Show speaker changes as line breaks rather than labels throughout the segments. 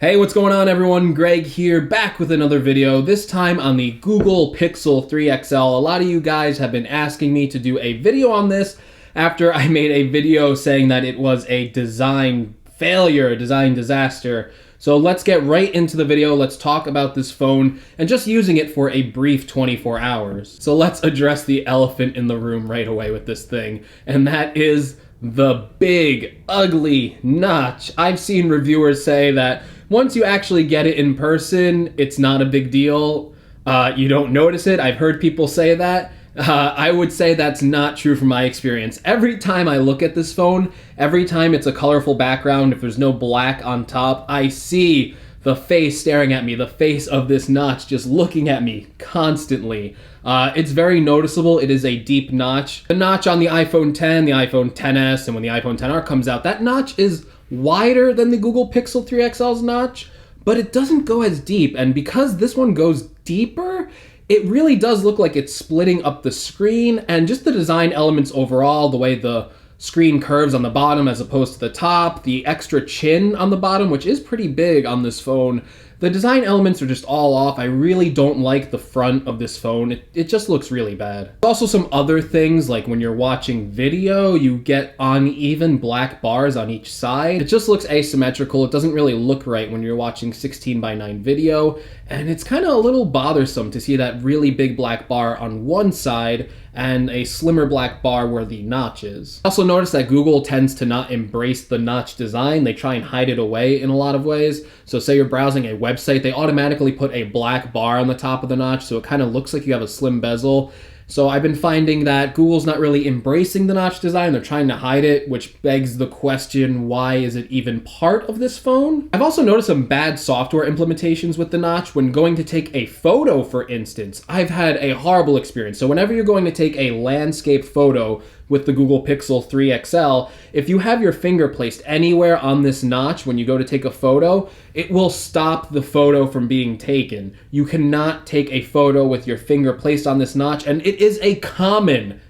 Hey, what's going on everyone? Greg here, back with another video, this time on the Google Pixel 3 XL. A lot of you guys have been asking me to do a video on this after I made a video saying that it was a design failure, a design disaster. So let's get right into the video, let's talk about this phone and just using it for a brief 24 hours. So let's address the elephant in the room right away with this thing, and that is the big, ugly notch. I've seen reviewers say that once you actually get it in person, it's not a big deal. You don't notice it. I've heard people say that. I would say that's not true from my experience. Every time I look at this phone, every time it's a colorful background, if there's no black on top, I see the face staring at me, the face of this notch just looking at me constantly. It's very noticeable. It is a deep notch. The notch on the iPhone 10, the iPhone XS, and when the iPhone XR comes out, that notch is wider than the Google Pixel 3 XL's notch, but it doesn't go as deep. And because this one goes deeper, it really does look like it's splitting up the screen, and just the design elements overall, the way the screen curves on the bottom as opposed to the top, the extra chin on the bottom, which is pretty big on this phone. The design elements are just all off. I really don't like the front of this phone. It just looks really bad. Also some other things, like when you're watching video, you get uneven black bars on each side. It just looks asymmetrical. It doesn't really look right when you're watching 16:9 video, and it's kind of a little bothersome to see that really big black bar on one side and a slimmer black bar where the notch is. Also notice that Google tends to not embrace the notch design. They try and hide it away in a lot of ways. So say you're browsing a website, they automatically put a black bar on the top of the notch, so it kind of looks like you have a slim bezel. So I've been finding that Google's not really embracing the notch design. They're trying to hide it, which begs the question, why is it even part of this phone? I've also noticed some bad software implementations with the notch. When going to take a photo, for instance, I've had a horrible experience. So whenever you're going to take a landscape photo with the Google Pixel 3 XL, if you have your finger placed anywhere on this notch when you go to take a photo, it will stop the photo from being taken. You cannot take a photo with your finger placed on this notch, and it is a common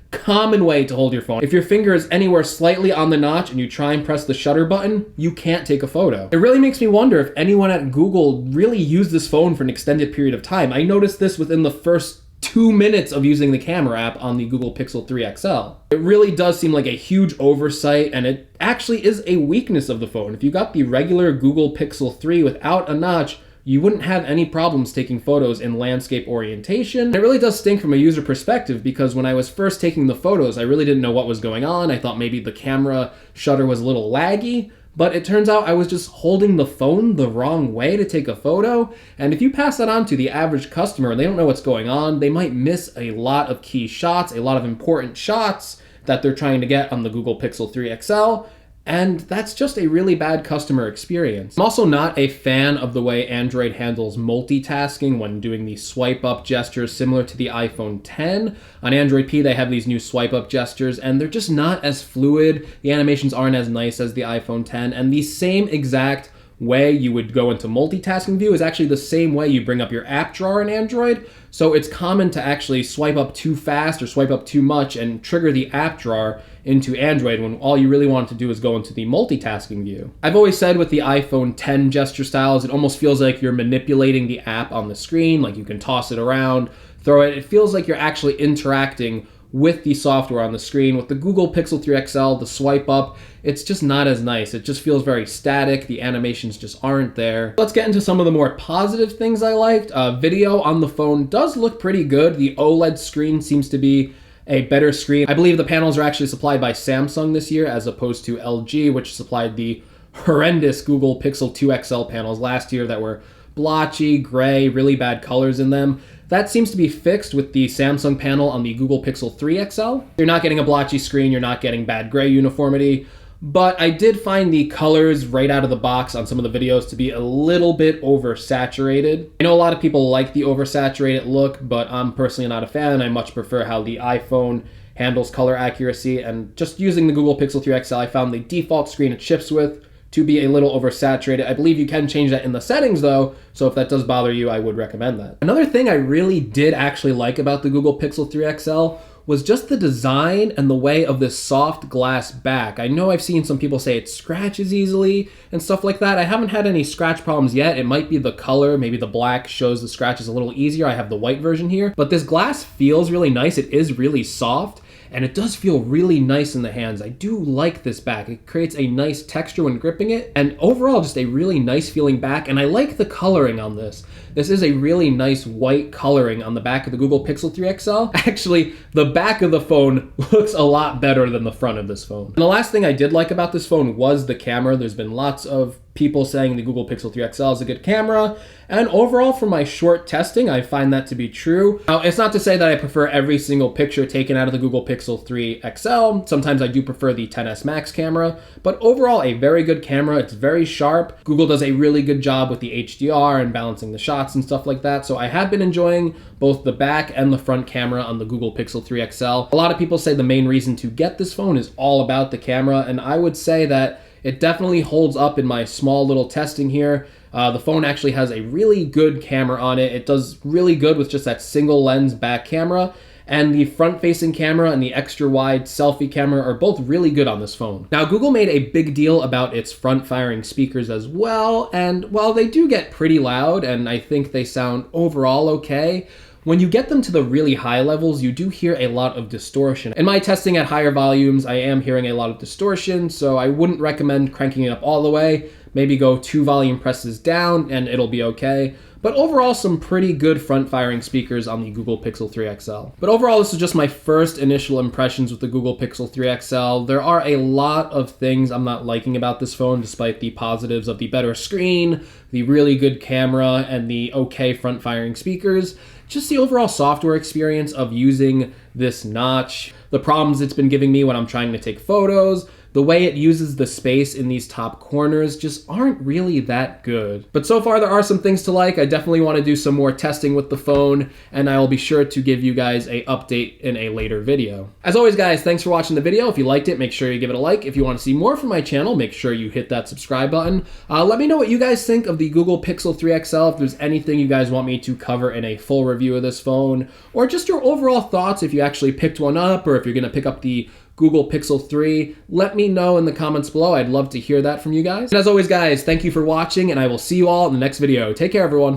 way to hold your phone. If your finger is anywhere slightly on the notch and you try and press the shutter button, you can't take a photo. It really makes me wonder if anyone at Google really used this phone for an extended period of time. I noticed this within the first 2 minutes of using the camera app on the Google Pixel 3 XL. It really does seem like a huge oversight, and it actually is a weakness of the phone. If you got the regular Google Pixel 3 without a notch, you wouldn't have any problems taking photos in landscape orientation. It really does stink from a user perspective, because when I was first taking the photos, I really didn't know what was going on. I thought maybe the camera shutter was a little laggy, but it turns out I was just holding the phone the wrong way to take a photo. And if you pass that on to the average customer and they don't know what's going on, they might miss a lot of key shots, a lot of important shots that they're trying to get on the Google Pixel 3 XL. And that's just a really bad customer experience. I'm also not a fan of the way Android handles multitasking when doing the swipe up gestures similar to the iPhone 10. On Android P, they have these new swipe up gestures, and they're just not as fluid. The animations aren't as nice as the iPhone 10, and the same exact way you would go into multitasking view is actually the same way you bring up your app drawer in Android. So it's common to actually swipe up too fast or swipe up too much and trigger the app drawer into Android when all you really want to do is go into the multitasking view. I've always said with the iPhone 10 gesture styles, it almost feels like you're manipulating the app on the screen, like you can toss it around, throw it. It feels like you're actually interacting with the software on the screen. With the Google Pixel 3 XL, the swipe up, it's just not as nice. It just feels very static. The animations just aren't there. Let's get into some of the more positive things I liked. Video on the phone does look pretty good. The OLED screen seems to be a better screen. I believe the panels are actually supplied by Samsung this year as opposed to LG, which supplied the horrendous Google Pixel 2 XL panels last year that were blotchy, gray, really bad colors in them. That seems to be fixed with the Samsung panel on the Google Pixel 3 XL. You're not getting a blotchy screen, you're not getting bad gray uniformity, but I did find the colors right out of the box on some of the videos to be a little bit oversaturated. I know a lot of people like the oversaturated look, but I'm personally not a fan. I much prefer how the iPhone handles color accuracy, and just using the Google Pixel 3 XL, I found the default screen it ships with to be a little oversaturated. I believe you can change that in the settings though, so if that does bother you, I would recommend that. Another thing I really did actually like about the Google Pixel 3 XL was just the design and the way of this soft glass back. I know I've seen some people say it scratches easily and stuff like that. I haven't had any scratch problems yet. It might be the color, maybe the black shows the scratches a little easier. I have the white version here, but this glass feels really nice. It is really soft. And it does feel really nice in the hands. I do like this back. It creates a nice texture when gripping it, and overall just a really nice feeling back, and I like the coloring on this. This is a really nice white coloring on the back of the Google Pixel 3 XL. Actually, the back of the phone looks a lot better than the front of this phone. And the last thing I did like about this phone was the camera. There's been lots of people saying the Google Pixel 3 XL is a good camera, and overall from my short testing, I find that to be true. Now, it's not to say that I prefer every single picture taken out of the Google Pixel 3 XL. Sometimes I do prefer the XS Max camera, but overall a very good camera. It's very sharp. Google does a really good job with the HDR and balancing the shots and stuff like that, so I have been enjoying both the back and the front camera on the Google Pixel 3 XL. A lot of people say the main reason to get this phone is all about the camera, and I would say that it definitely holds up in my small little testing here. The phone actually has a really good camera on it. It does really good with just that single lens back camera, and the front-facing camera and the extra-wide selfie camera are both really good on this phone. Now, Google made a big deal about its front-firing speakers as well, and while they do get pretty loud, and I think they sound overall okay, when you get them to the really high levels, you do hear a lot of distortion. In my testing at higher volumes, I am hearing a lot of distortion, so I wouldn't recommend cranking it up all the way. Maybe go 2 volume presses down and it'll be okay. But overall, some pretty good front-firing speakers on the Google Pixel 3 XL. But overall, this is just my first initial impressions with the Google Pixel 3 XL. There are a lot of things I'm not liking about this phone, despite the positives of the better screen, the really good camera, and the okay front-firing speakers. Just the overall software experience of using this notch, the problems it's been giving me when I'm trying to take photos, the way it uses the space in these top corners just aren't really that good. But so far there are some things to like. I definitely want to do some more testing with the phone, and I will be sure to give you guys an update in a later video. As always, guys, thanks for watching the video. If you liked it, make sure you give it a like. If you want to see more from my channel, make sure you hit that subscribe button. Let me know what you guys think of the Google Pixel 3 XL, if there's anything you guys want me to cover in a full review of this phone, or just your overall thoughts if you actually picked one up, or if you're going to pick up the Google Pixel 3. Let me know in the comments below. I'd love to hear that from you guys. And as always, guys, thank you for watching, and I will see you all in the next video. Take care, everyone.